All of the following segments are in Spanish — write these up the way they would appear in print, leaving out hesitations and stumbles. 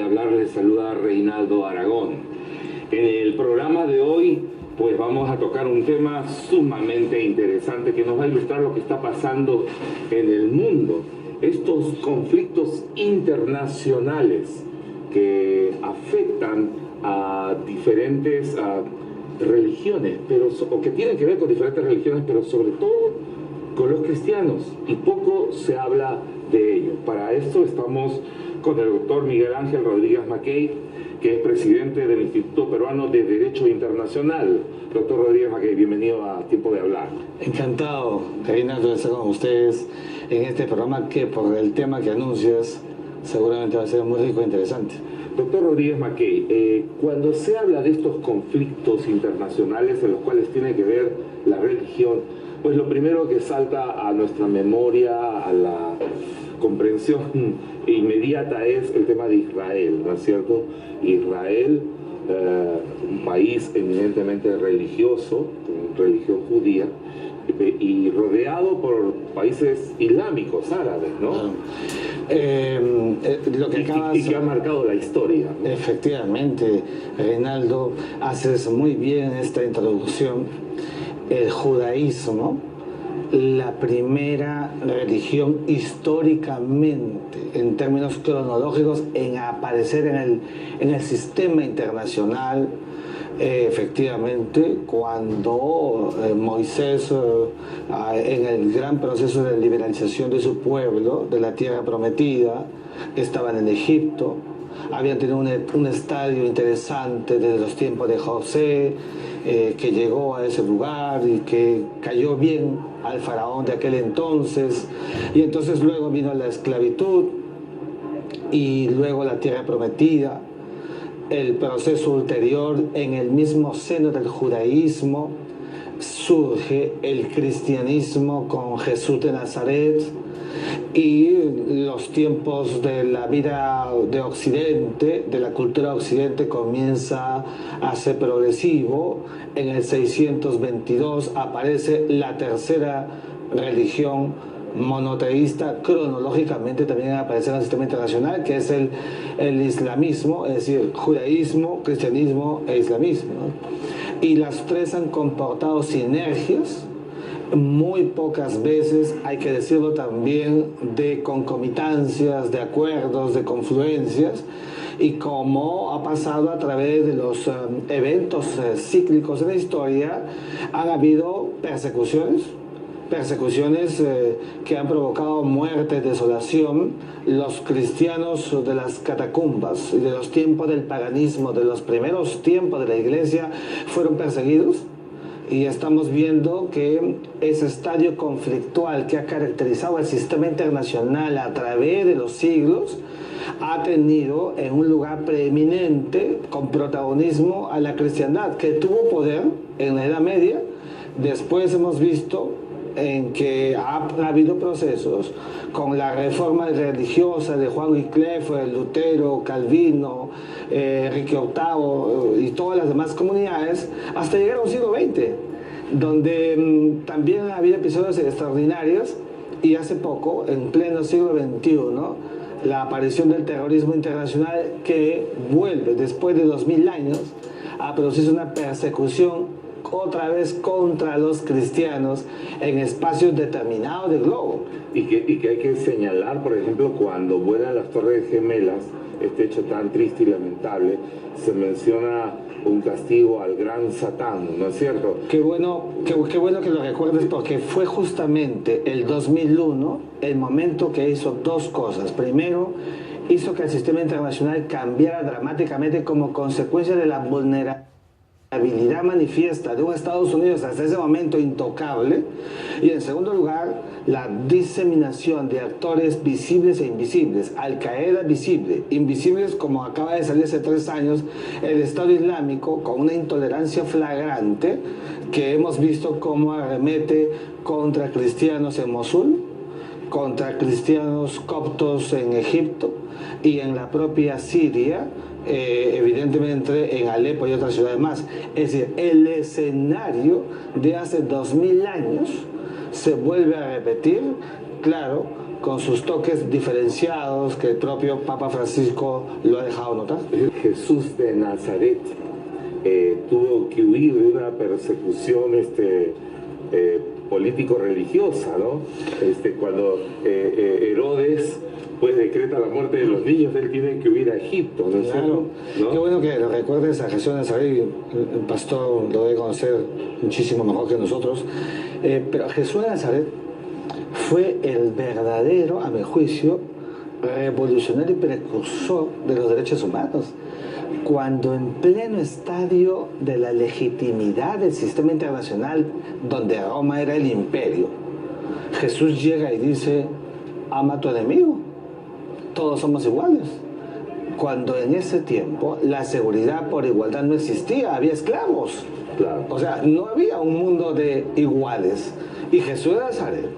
hablar les saluda Reinaldo Aragón. En el programa de hoy pues vamos a tocar un tema sumamente interesante que nos va a ilustrar lo que está pasando en el mundo. Estos conflictos internacionales que afectan a diferentes religiones, o que tienen que ver con diferentes religiones, pero sobre todo con los cristianos, y poco se habla de ello. Para esto estamos con el doctor Miguel Ángel Rodríguez Mackey, que es presidente del Instituto Peruano de Derecho Internacional. Doctor Rodríguez Mackey, bienvenido a Tiempo de Hablar. Encantado, Reinaldo, de estar con ustedes en este programa que, por el tema que anuncias, seguramente va a ser muy rico e interesante. Doctor Rodríguez Mackey, cuando se habla de estos conflictos internacionales en los cuales tiene que ver la religión, pues lo primero que salta a nuestra memoria, a la comprensión inmediata, es el tema de Israel, ¿no es cierto? Israel, un país eminentemente religioso, religión judía, y rodeado por países islámicos, árabes, ¿no? Lo que acabas... y que ha marcado la historia, ¿no? Efectivamente, Reinaldo, haces muy bien esta introducción. El judaísmo, la primera religión históricamente, en términos cronológicos, en aparecer en el sistema internacional. Efectivamente, cuando Moisés, en el gran proceso de liberalización de su pueblo, de la tierra prometida, estaban en Egipto, habían tenido un estadio interesante desde los tiempos de José, que llegó a ese lugar y que cayó bien al faraón de aquel entonces, y entonces luego vino la esclavitud y luego la tierra prometida. El proceso ulterior, en el mismo seno del judaísmo, surge el cristianismo con Jesús de Nazaret, y los tiempos de la vida de Occidente, de la cultura de Occidente, comienza a ser progresivo. En el 622 aparece la tercera religión monoteísta, cronológicamente también aparece en el sistema internacional, que es el islamismo, es decir, judaísmo, cristianismo e islamismo, ¿no? Y las tres han comportado sinergias, muy pocas veces, hay que decirlo también, de concomitancias, de acuerdos, de confluencias, y como ha pasado a través de los eventos cíclicos de la historia, han habido persecuciones que han provocado muerte, desolación. Los cristianos de las catacumbas y de los tiempos del paganismo, de los primeros tiempos de la iglesia, fueron perseguidos, y estamos viendo que ese estadio conflictual que ha caracterizado el sistema internacional a través de los siglos ha tenido en un lugar preeminente, con protagonismo, a la cristiandad, que tuvo poder en la Edad Media. Después hemos visto en que ha habido procesos con la reforma religiosa de Juan Wycliffe, Lutero, Calvino, Enrique VIII y todas las demás comunidades, hasta llegar a un siglo XX, donde también había episodios extraordinarios, y hace poco, en pleno siglo XXI, la aparición del terrorismo internacional, que vuelve después de 2000 años a producirse una persecución otra vez contra los cristianos en espacios determinados del globo. Y que hay que señalar, por ejemplo, cuando vuelan las Torres Gemelas, este hecho tan triste y lamentable, se menciona un castigo al gran Satán, ¿no es cierto? Qué bueno que lo recuerdes, porque fue justamente el 2001 el momento que hizo dos cosas. Primero, hizo que el sistema internacional cambiara dramáticamente como consecuencia de la vulnerabilidad manifiesta de un Estados Unidos hasta ese momento intocable, y en segundo lugar, la diseminación de actores visibles e invisibles. Al Qaeda visible, invisibles como acaba de salir hace 3 años el Estado Islámico, con una intolerancia flagrante que hemos visto cómo arremete contra cristianos en Mosul, contra cristianos coptos en Egipto y en la propia Siria, evidentemente en Alepo y otras ciudades más. Es decir, el escenario de hace 2000 años se vuelve a repetir, claro, con sus toques diferenciados que el propio Papa Francisco lo ha dejado notar. Jesús de Nazaret tuvo que huir de una persecución político-religiosa, ¿no? Cuando Herodes pues decreta la muerte de los niños, él tiene que huir a Egipto, ¿no es cierto? ¿No? Qué bueno que lo recuerdes a Jesús de Nazaret, el pastor lo debe conocer muchísimo mejor que nosotros, pero Jesús de Nazaret fue el verdadero, a mi juicio, revolucionario y precursor de los derechos humanos. Cuando en pleno estadio de la legitimidad del sistema internacional, donde Roma era el imperio, Jesús llega y dice, ama a tu enemigo, todos somos iguales. Cuando en ese tiempo la seguridad por igualdad no existía, había esclavos. Claro. O sea, no había un mundo de iguales. Y Jesús de Nazaret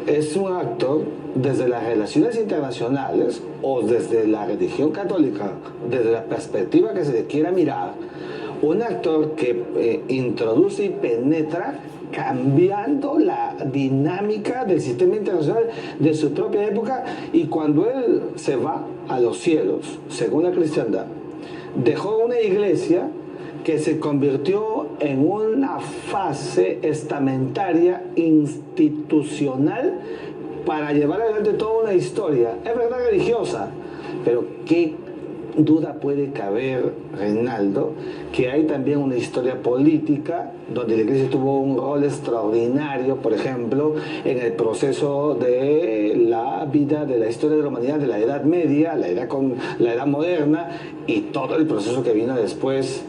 es un actor desde las relaciones internacionales o desde la religión católica, desde la perspectiva que se le quiera mirar, un actor que introduce y penetra cambiando la dinámica del sistema internacional de su propia época, y cuando él se va a los cielos, según la cristiandad, dejó una iglesia que se convirtió en una fase estamentaria institucional para llevar adelante toda una historia, es verdad religiosa, pero qué duda puede caber, Reinaldo, que hay también una historia política donde la Iglesia tuvo un rol extraordinario, por ejemplo, en el proceso de la vida, de la historia de la humanidad, de la Edad Media, la edad moderna, y todo el proceso que vino después,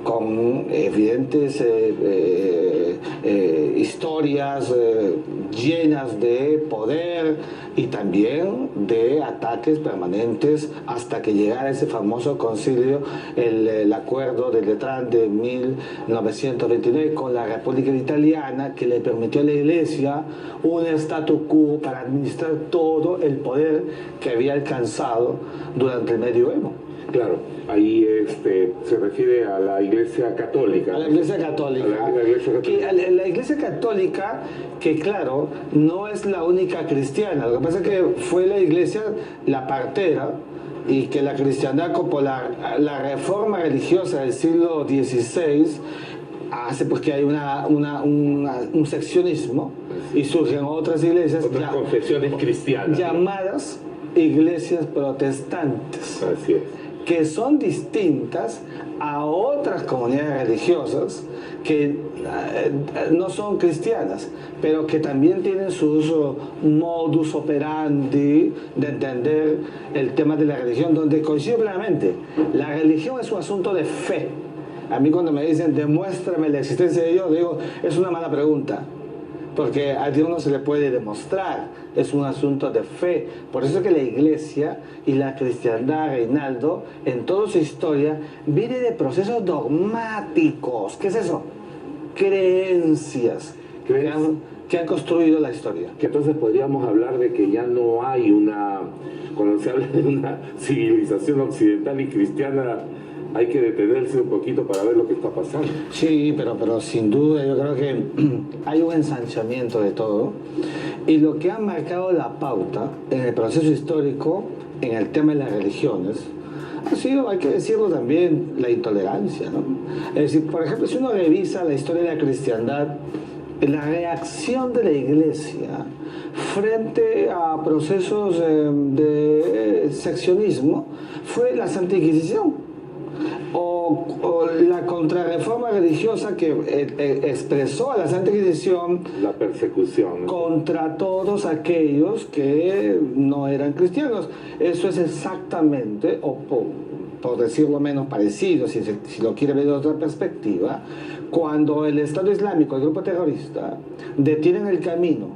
con evidentes historias llenas de poder y también de ataques permanentes, hasta que llegara ese famoso concilio, el acuerdo de Letrán de 1929 con la República Italiana, que le permitió a la Iglesia un statu quo para administrar todo el poder que había alcanzado durante el medioevo. Claro, ahí se refiere a la Iglesia Católica. A la Iglesia Católica. La Iglesia Católica, que claro, no es la única cristiana. Lo que pasa es que fue la Iglesia la partera, y que la cristiandad, como la reforma religiosa del siglo XVI, hace pues que hay un seccionismo, y surgen otras iglesias, otras confesiones cristianas, llamadas iglesias protestantes. Así es. Que son distintas a otras comunidades religiosas que no son cristianas, pero que también tienen sus modus operandi de entender el tema de la religión, donde coincido plenamente. La religión es un asunto de fe. A mí cuando me dicen, demuéstrame la existencia de Dios, digo, es una mala pregunta, porque a Dios no se le puede demostrar, es un asunto de fe. Por eso es que la Iglesia y la cristiandad, Reinaldo, en toda su historia, viene de procesos dogmáticos. ¿Qué es eso? Creencias que han construido la historia. Que entonces podríamos hablar de que ya no hay cuando se habla de una civilización occidental y cristiana, hay que detenerse un poquito para ver lo que está pasando. Sí, pero sin duda yo creo que hay un ensanchamiento de todo, y lo que ha marcado la pauta en el proceso histórico, en el tema de las religiones, ha sido, hay que decirlo también, la intolerancia, ¿no? Es decir, por ejemplo, si uno revisa la historia de la cristiandad, la reacción de la Iglesia frente a procesos de seccionismo fue la Santa Inquisición, o la contrarreforma religiosa que expresó a la Santa Inquisición, la persecución, ¿no?, contra todos aquellos que no eran cristianos. Eso es exactamente, o por decirlo menos parecido, si lo quiere ver de otra perspectiva, cuando el Estado Islámico, el grupo terrorista, detienen el camino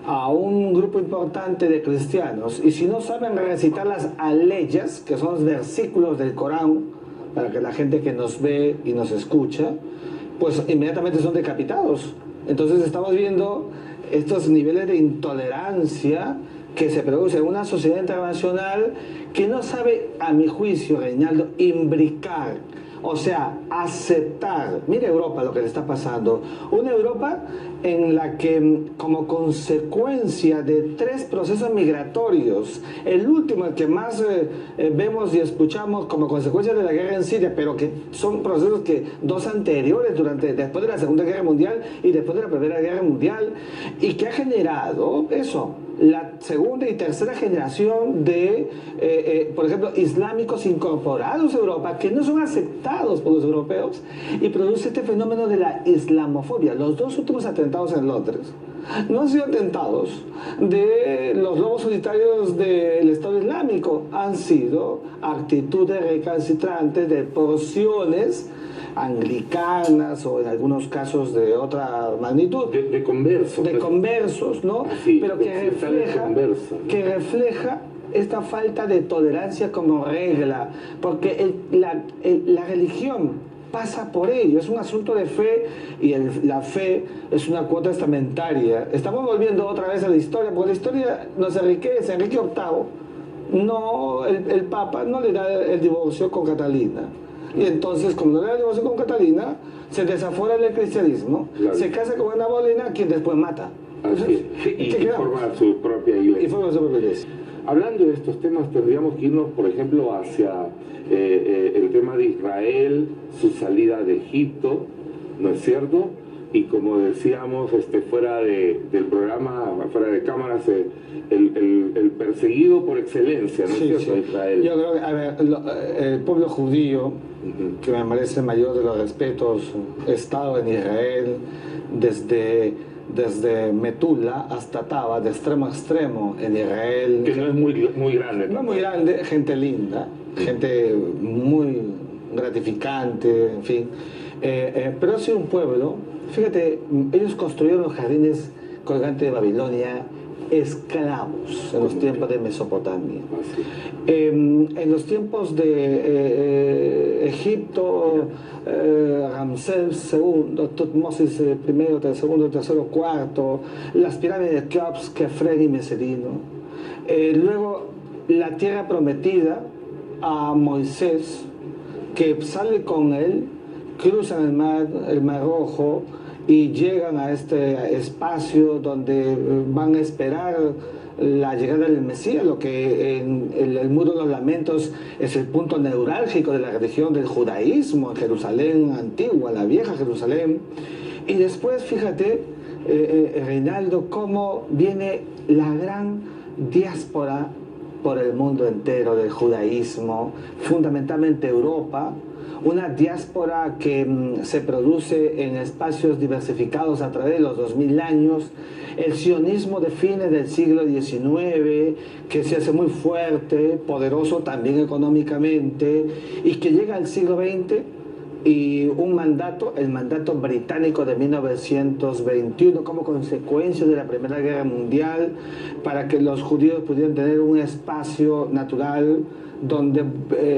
a un grupo importante de cristianos, y si no saben recitar las aleyas, que son los versículos del Corán, para que la gente que nos ve y nos escucha, pues inmediatamente son decapitados. Entonces estamos viendo estos niveles de intolerancia que se producen en una sociedad internacional que no sabe, a mi juicio, Reinaldo, imbricar O sea, aceptar, mira Europa lo que le está pasando, una Europa en la que como consecuencia de 3 procesos migratorios, el último, el que más vemos y escuchamos como consecuencia de la guerra en Siria, pero que son procesos que 2 anteriores después de la Segunda Guerra Mundial y después de la Primera Guerra Mundial, y que ha generado eso, la segunda y tercera generación de, por ejemplo, islámicos incorporados a Europa, que no son aceptados por los europeos, y produce este fenómeno de la islamofobia. Los 2 últimos atentados en Londres no han sido atentados de los lobos solitarios del Estado Islámico, han sido actitudes recalcitrantes de porciones anglicanas o en algunos casos de otra magnitud. De conversos. De conversos, ¿no? Sí, pero que refleja esta falta de tolerancia como regla, porque la religión pasa por ello, es un asunto de fe y la fe es una cuota estamentaria. Estamos volviendo otra vez a la historia, porque la historia nos enriquece. Enrique VIII, no, el Papa no le da el divorcio con Catalina. Y entonces, como no le da el divorcio con Catalina, se desafora del cristianismo, claro. Se casa con Ana Bolena, quien después mata. Así es. Y forma su propia iglesia. Y forma su propia iglesia. Hablando de estos temas, tendríamos que irnos, por ejemplo, hacia el tema de Israel, su salida de Egipto, ¿no es cierto? Y como decíamos fuera del programa, fuera de cámaras, el perseguido por excelencia, ¿no es cierto? Sí. Israel. Yo creo que, a ver, el pueblo judío, que me merece el mayor de los respetos, he estado en Israel desde Metula hasta Taba, de extremo a extremo en Israel. Que no es muy grande. No es muy grande, gente linda, gente muy gratificante, en fin. Pero ha sido un pueblo, fíjate, ellos construyeron los jardines colgantes de Babilonia esclavos en los tiempos de Mesopotamia. En los tiempos de Egipto, Ramsés II, Tutmosis I, II, III, IV, las pirámides de Keops, Kefren y Meserino. Luego la tierra prometida a Moisés, que sale con él, cruzan el Mar Rojo, y llegan a este espacio donde van a esperar la llegada del Mesías, lo que en el Muro de los Lamentos es el punto neurálgico de la religión del judaísmo en Jerusalén antigua, la vieja Jerusalén. Y después, fíjate, Reinaldo, cómo viene la gran diáspora por el mundo entero del judaísmo, fundamentalmente Europa, una diáspora que se produce en espacios diversificados a través de los 2000 años, el sionismo de fines del siglo XIX, que se hace muy fuerte, poderoso también económicamente, y que llega al siglo XX, y un mandato, el mandato británico de 1921, como consecuencia de la Primera Guerra Mundial, para que los judíos pudieran tener un espacio natural donde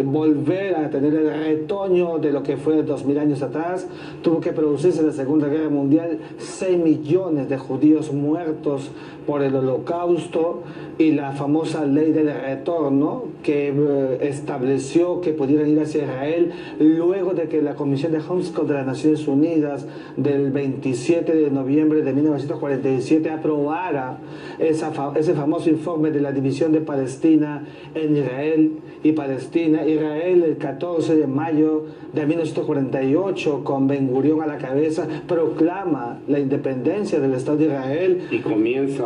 volver a tener el retoño de lo que fue 2000 años atrás. Tuvo que producirse en la Segunda Guerra Mundial 6 millones de judíos muertos por el Holocausto, y la famosa ley del retorno que estableció que pudieran ir hacia Israel luego de que la Comisión de Homscott de las Naciones Unidas del 27 de noviembre de 1947 aprobara ese famoso informe de la división de Palestina en Israel y Palestina. Israel, el 14 de mayo de 1948, con Ben Gurión a la cabeza, proclama la independencia del Estado de Israel. Y comienza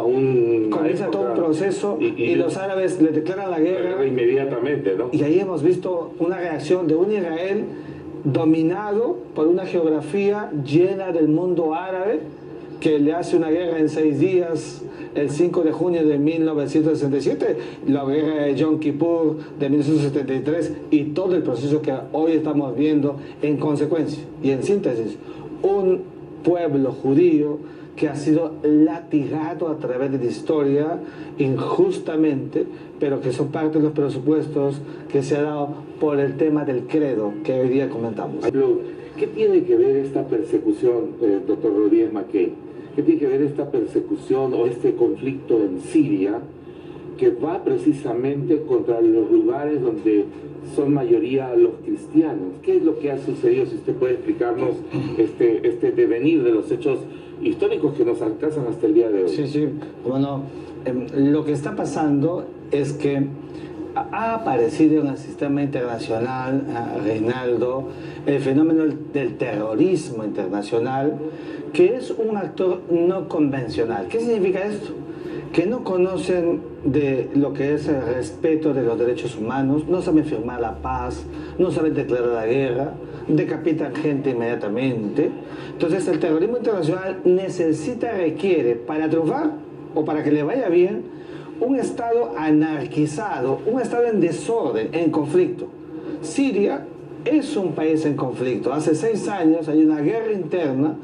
todo un proceso, y los árabes le declaran la guerra inmediatamente, ¿no? Y ahí hemos visto una reacción de un Israel dominado por una geografía llena del mundo árabe, que le hace una guerra en 6 días, el 5 de junio de 1967, la guerra de Yom Kippur de 1973, y todo el proceso que hoy estamos viendo en consecuencia. Y en síntesis, un pueblo judío que ha sido latigado a través de la historia injustamente, pero que son parte de los presupuestos que se ha dado por el tema del credo que hoy día comentamos. ¿Qué tiene que ver esta persecución, doctor Rodríguez Mackay? ¿Qué tiene que ver esta persecución o este conflicto en Siria que va precisamente contra los lugares donde son mayoría los cristianos. ¿Qué es lo que ha sucedido? Si usted puede explicarnos este devenir de los hechos históricos que nos alcanzan hasta el día de hoy. Sí. Bueno, lo que está pasando es que ha aparecido en el sistema internacional, Reinaldo, el fenómeno del terrorismo internacional, que es un actor no convencional. ¿Qué significa esto? Que no conocen de lo que es el respeto de los derechos humanos, no saben firmar la paz, no saben declarar la guerra, decapitan gente inmediatamente. Entonces el terrorismo internacional requiere para triunfar o para que le vaya bien un Estado anarquizado, un Estado en desorden, en conflicto. Siria es un país en conflicto. Hace 6 años hay una guerra interna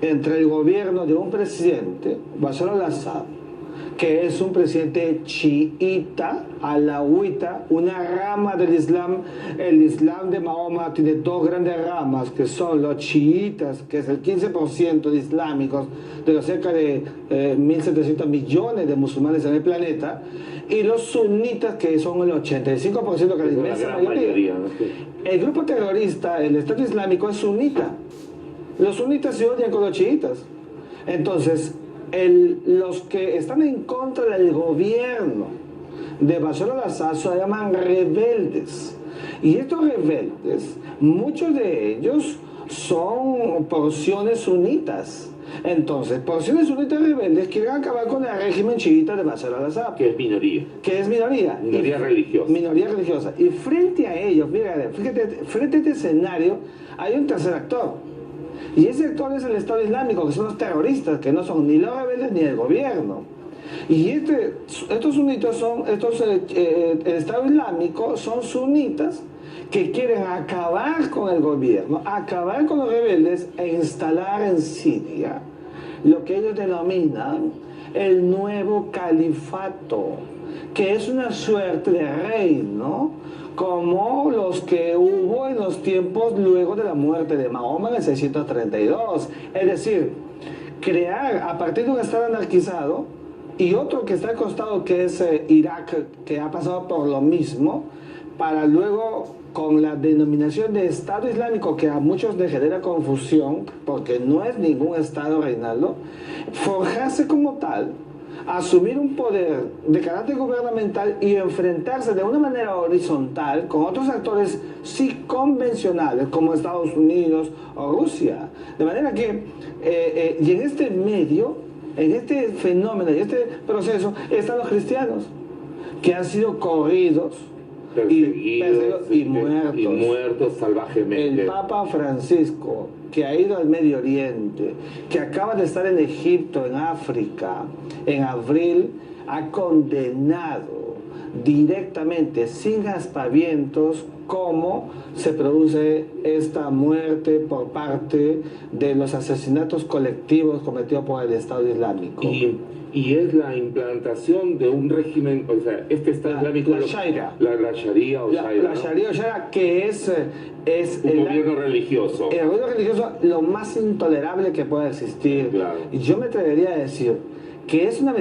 entre el gobierno de un presidente, Bashar al-Assad, que es un presidente chiita, alauita, una rama del Islam. El Islam de Mahoma tiene 2 grandes ramas, que son los chiitas, que es el 15% de islámicos, de los cerca de 1.700 millones de musulmanes en el planeta, y los sunitas, que son el 85%, que es la inmensa mayoría. El grupo terrorista, el Estado Islámico, es sunita. Los sunitas se odian con los chiitas. Entonces, los que están en contra del gobierno de Bashar al-Assad se llaman rebeldes. Y estos rebeldes, muchos de ellos son porciones sunitas. Entonces, porciones sunitas rebeldes quieren acabar con el régimen chiita de Bashar al-Assad. Que es minoría. Que es minoría. Minoría religiosa. Minoría religiosa. Y frente a ellos, fíjate, frente a este escenario, hay un tercer actor. Y ese actor es el Estado Islámico, que son los terroristas, que no son ni los rebeldes ni el gobierno. Y estos sunitas el Estado Islámico son sunitas que quieren acabar con el gobierno, acabar con los rebeldes e instalar en Siria lo que ellos denominan el nuevo califato, que es una suerte de reino como los que hubo en los tiempos luego de la muerte de Mahoma en el 632. Es decir, crear a partir de un Estado anarquizado y otro que está al costado, que es Irak, que ha pasado por lo mismo, para luego, con la denominación de Estado Islámico, que a muchos les genera confusión, porque no es ningún Estado, Reinaldo, forjarse como tal, asumir un poder de carácter gubernamental y enfrentarse de una manera horizontal con otros actores sí convencionales como Estados Unidos o Rusia. De manera que, y en este medio, en este fenómeno y este proceso, están los cristianos, que han sido corridos, perseguidos y muertos. Y muertos salvajemente. El Papa Francisco, que ha ido al Medio Oriente, que acaba de estar en Egipto, en África, en abril, ha condenado directamente, sin aspavientos, cómo se produce esta muerte por parte de los asesinatos colectivos cometidos por el Estado Islámico. Y es la implantación de un régimen, o sea, este Estado Islámico... La Sharia. La Sharia o Sharia, La Sharia o Sharia, que es un gobierno religioso. El gobierno religioso, lo más intolerable que pueda existir. Claro. Y yo me atrevería a decir que es una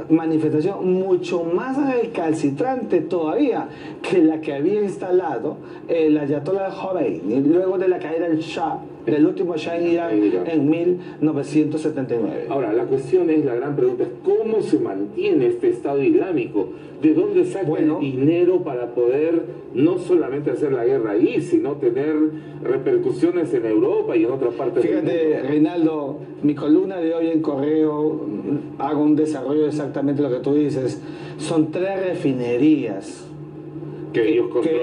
manifestación mucho más recalcitrante todavía que la que había instalado el Ayatollah Khomeini luego de la caída del Shah, del último Shah en Irán en 1979. Ahora, la cuestión es, la gran pregunta es, ¿cómo se mantiene este Estado Islámico? ¿De dónde saca el dinero para poder no solamente hacer la guerra ahí, sino tener repercusiones en Europa y en otras partes del mundo? Fíjate, Reinaldo, mi columna de hoy en Correo, hago un desarrollo exactamente lo que tú dices. Son 3 refinerías que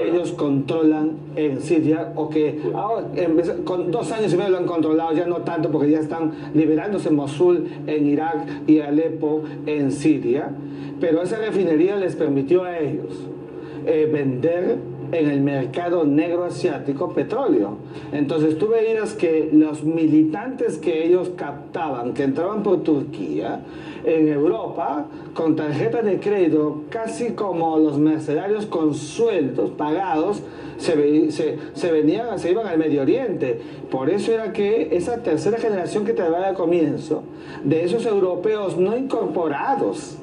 ellos controlan en Siria, o que ahora, con 2 años y medio lo han controlado, ya no tanto porque ya están liberándose Mosul en Irak y Alepo en Siria, pero esa refinería les permitió a ellos vender en el mercado negro asiático petróleo. Entonces tú veías que los militantes que ellos captaban, que entraban por Turquía, en Europa, con tarjetas de crédito, casi como los mercenarios con sueldos pagados, se iban al Medio Oriente. Por eso era que esa tercera generación que te hablaba al comienzo, de esos europeos no incorporados,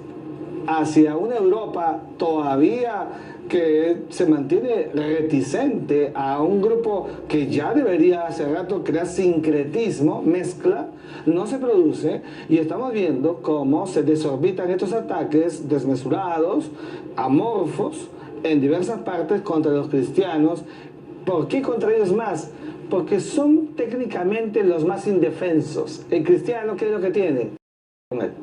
hacia una Europa todavía que se mantiene reticente a un grupo que ya debería hace rato crear sincretismo, mezcla, no se produce, y estamos viendo cómo se desorbitan estos ataques desmesurados, amorfos, en diversas partes contra los cristianos. ¿Por qué contra ellos más? Porque son técnicamente los más indefensos. El cristiano, ¿qué es lo que tiene?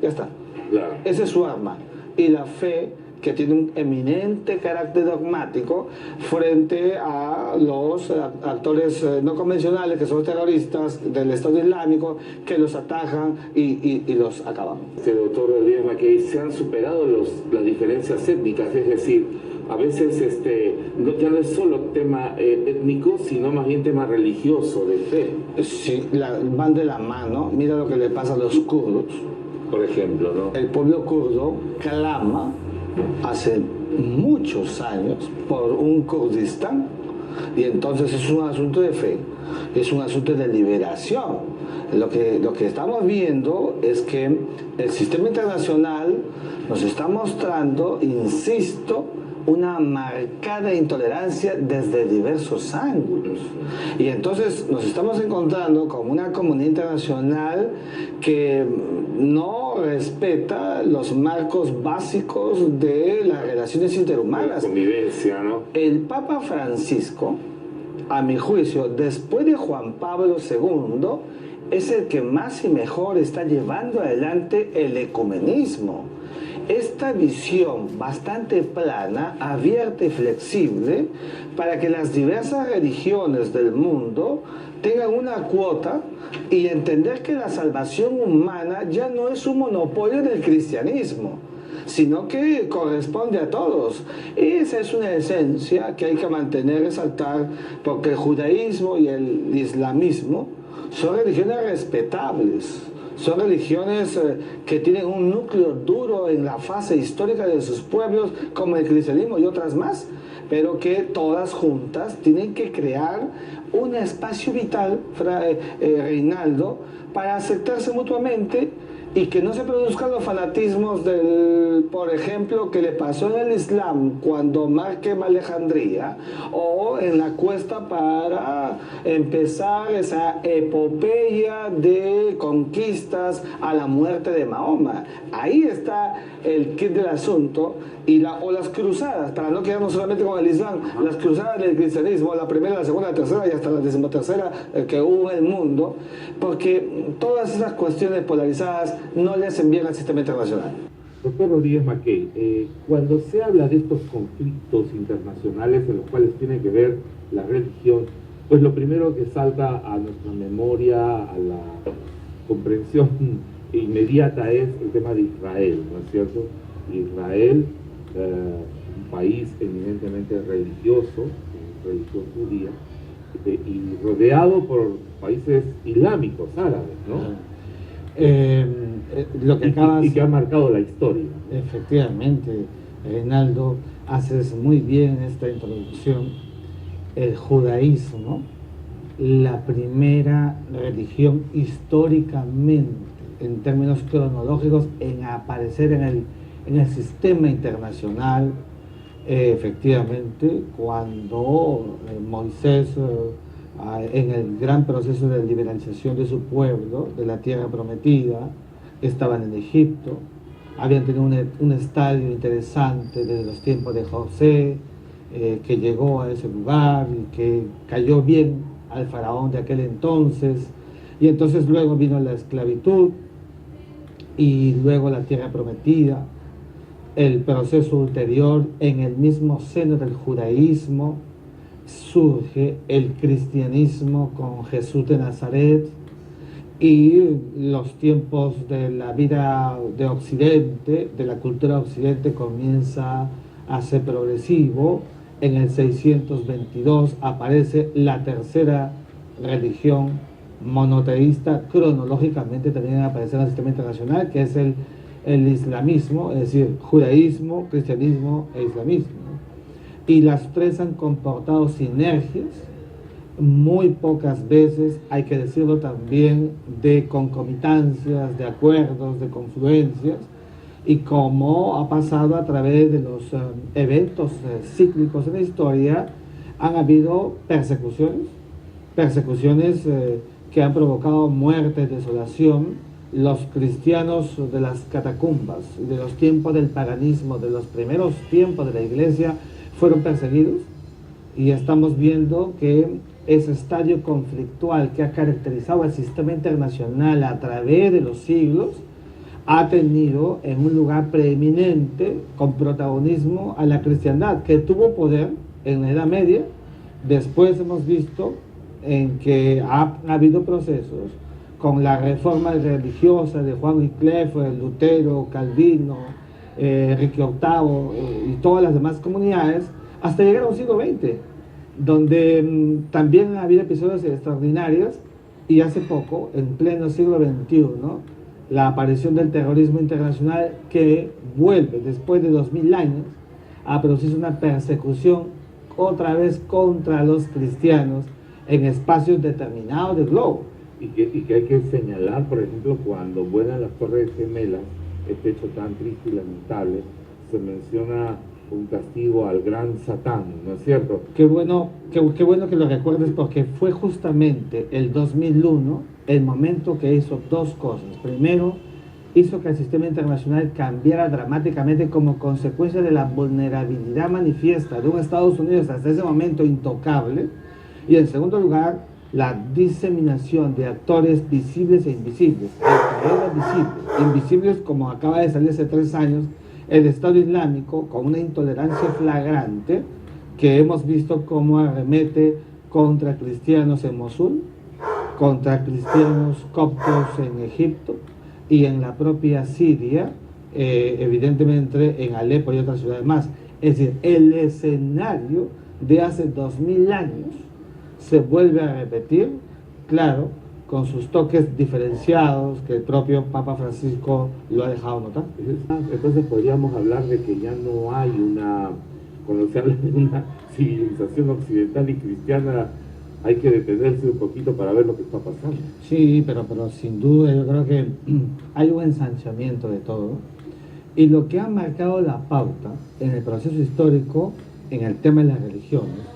Ya está. Claro. Esa es su arma. Y la fe, que tiene un eminente carácter dogmático frente a los actores no convencionales, que son los terroristas del Estado Islámico, que los atajan y los acaban. Doctor Díaz Mackay, se han superado las diferencias étnicas, es decir, a veces ya no es solo tema étnico, sino más bien tema religioso, de fe. Sí, van de la mano. Mira lo que le pasa a los kurdos. Por ejemplo, ¿no? El pueblo kurdo clama hace muchos años por un Kurdistán, y entonces es un asunto de fe, es un asunto de liberación. Lo que estamos viendo es que el sistema internacional nos está mostrando, insisto, una marcada intolerancia desde diversos ángulos. Y entonces nos estamos encontrando con una comunidad internacional que no respeta los marcos básicos de las relaciones interhumanas. La convivencia, ¿no? El Papa Francisco, a mi juicio, después de Juan Pablo II, es el que más y mejor está llevando adelante el ecumenismo. Esta visión bastante plana, abierta y flexible, para que las diversas religiones del mundo tengan una cuota y entender que la salvación humana ya no es un monopolio del cristianismo, sino que corresponde a todos. Esa es una esencia que hay que mantener, resaltar, porque el judaísmo y el islamismo son religiones respetables. Son religiones que tienen un núcleo duro en la fase histórica de sus pueblos, como el cristianismo y otras más, pero que todas juntas tienen que crear un espacio vital, Reinaldo, para aceptarse mutuamente y que no se produzcan los fanatismos del, por ejemplo, que le pasó en el Islam cuando Omar quema Alejandría, o en la cuesta para empezar esa epopeya de conquistas a la muerte de Mahoma. Ahí está el kit del asunto, o las cruzadas, para no quedarnos solamente con el Islam, las cruzadas del cristianismo, la primera, la segunda, la tercera y hasta la 13ª que hubo en el mundo, porque todas esas cuestiones polarizadas no le hacen bien al sistema internacional. Doctor Díaz Mackay, cuando se habla de estos conflictos internacionales en los cuales tiene que ver la religión, pues lo primero que salta a nuestra memoria, a la comprensión inmediata, es el tema de Israel, ¿no es cierto? Israel, un país eminentemente religioso, religión judía, y rodeado por países islámicos, árabes, ¿no? Lo que acabas... y que ha marcado la historia. Efectivamente, Reinaldo, haces muy bien esta introducción. El judaísmo, la primera religión históricamente, en términos cronológicos, en aparecer en el sistema internacional, efectivamente, cuando Moisés, en el gran proceso de liberalización de su pueblo, de la tierra prometida, estaban en Egipto, habían tenido un estadio interesante desde los tiempos de José, que llegó a ese lugar y que cayó bien al faraón de aquel entonces, y entonces luego vino la esclavitud y luego la tierra prometida, el proceso ulterior. En el mismo seno del judaísmo surge el cristianismo con Jesús de Nazaret, y los tiempos de la vida de Occidente, de la cultura occidente, comienza a ser progresivo. En el 622 aparece la tercera religión monoteísta, cronológicamente también aparece en el sistema internacional, que es el islamismo, es decir, judaísmo, cristianismo e islamismo. Y las tres han comportado sinergias, muy pocas veces, hay que decirlo también, de concomitancias, de acuerdos, de confluencias, y como ha pasado a través de los eventos cíclicos en la historia, han habido persecuciones que han provocado muerte, desolación. Los cristianos de las catacumbas, de los tiempos del paganismo, de los primeros tiempos de la iglesia, fueron perseguidos, y estamos viendo que ese estadio conflictual que ha caracterizado el sistema internacional a través de los siglos ha tenido en un lugar preeminente, con protagonismo, a la cristiandad, que tuvo poder en la Edad Media. Después hemos visto en que ha habido procesos con la reforma religiosa de Juan Wycliffe, Lutero, Calvino, Enrique VIII y todas las demás comunidades, hasta llegar a un siglo XX, donde también ha habido episodios extraordinarios, y hace poco, en pleno siglo XXI, la aparición del terrorismo internacional, que vuelve después de 2000 años a producirse una persecución otra vez contra los cristianos en espacios determinados del globo. Y que hay que señalar, por ejemplo, cuando vuelan las Torres Gemelas, este hecho tan triste y lamentable, se menciona un castigo al gran Satán, ¿no es cierto? Qué bueno que lo recuerdes, porque fue justamente el 2001 el momento que hizo dos cosas. Primero, hizo que el sistema internacional cambiara dramáticamente como consecuencia de la vulnerabilidad manifiesta de un Estados Unidos hasta ese momento intocable. Y en segundo lugar, la diseminación de actores visibles e invisibles. Invisibles, como acaba de salir hace 3 años, el Estado Islámico, con una intolerancia flagrante, que hemos visto cómo arremete contra cristianos en Mosul, contra cristianos coptos en Egipto y en la propia Siria, evidentemente en Alepo y otras ciudades más. Es decir, el escenario de hace 2000 años se vuelve a repetir, claro, con sus toques diferenciados, que el propio Papa Francisco lo ha dejado notar. Entonces podríamos hablar de que ya no hay cuando se habla de una civilización occidental y cristiana, hay que detenerse un poquito para ver lo que está pasando. Sí, pero sin duda yo creo que hay un ensanchamiento de todo, y lo que ha marcado la pauta en el proceso histórico en el tema de las religiones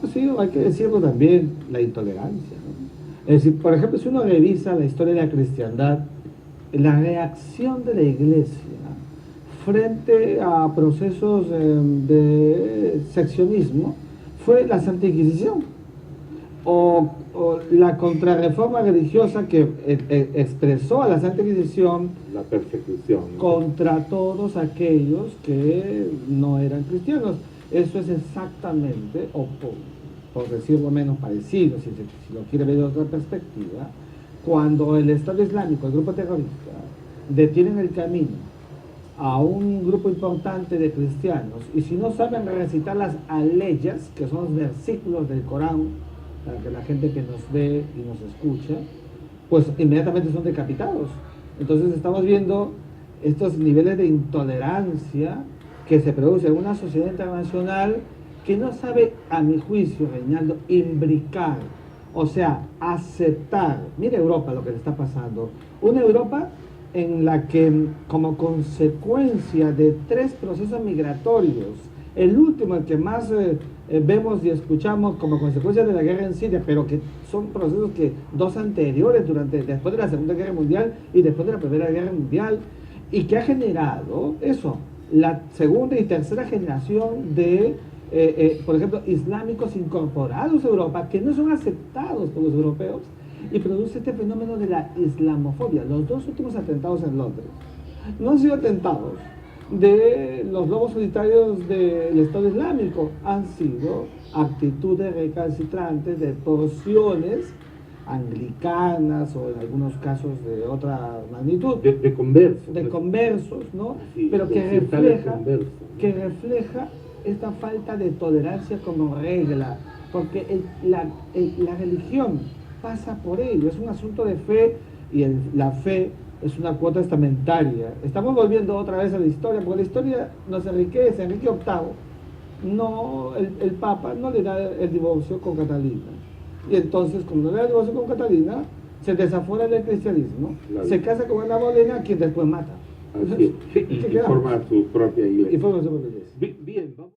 ha sido, hay que decirlo también, la intolerancia, ¿no? Es decir, por ejemplo, si uno revisa la historia de la cristiandad, la reacción de la iglesia frente a procesos de seccionismo fue la Santa Inquisición, o la contrarreforma religiosa que expresó a la Santa Inquisición la persecución, ¿no?, contra todos aquellos que no eran cristianos. Eso es exactamente, o por decirlo menos parecido, si lo quiere ver de otra perspectiva, cuando el Estado Islámico, el grupo terrorista, detienen el camino a un grupo importante de cristianos, y si no saben recitar las aleyas, que son los versículos del Corán, para que la gente que nos ve y nos escucha, pues inmediatamente son decapitados. Entonces estamos viendo estos niveles de intolerancia que se produce en una sociedad internacional que no sabe, a mi juicio, Reinaldo, imbricar, o sea, aceptar. Mira Europa, lo que le está pasando. Una Europa en la que, como consecuencia de 3 procesos migratorios, el último, el que más vemos y escuchamos como consecuencia de la guerra en Siria, pero que son procesos que 2 anteriores, después de la Segunda Guerra Mundial y después de la Primera Guerra Mundial, y que ha generado eso, la segunda y tercera generación de, por ejemplo, islámicos incorporados a Europa, que no son aceptados por los europeos, y produce este fenómeno de la islamofobia. Los 2 últimos atentados en Londres no han sido atentados de los lobos solitarios del Estado Islámico, han sido actitudes recalcitrantes de porciones anglicanas, o en algunos casos de otra magnitud, de conversos, ¿no? Sí, pero que refleja esta falta de tolerancia como regla, porque la religión pasa por ello, es un asunto de fe, y la fe es una cuota estamentaria. Estamos volviendo otra vez a la historia, porque la historia nos enriquece. Enrique VIII, el Papa no le da el divorcio con Catalina, y entonces, como no le da el divorcio con Catalina, se desafuera del cristianismo, claro, se casa con Ana Bolena, quien después mata. Así es. Y forma su propia iglesia. Y forma su propia iglesia. Bien, vamos.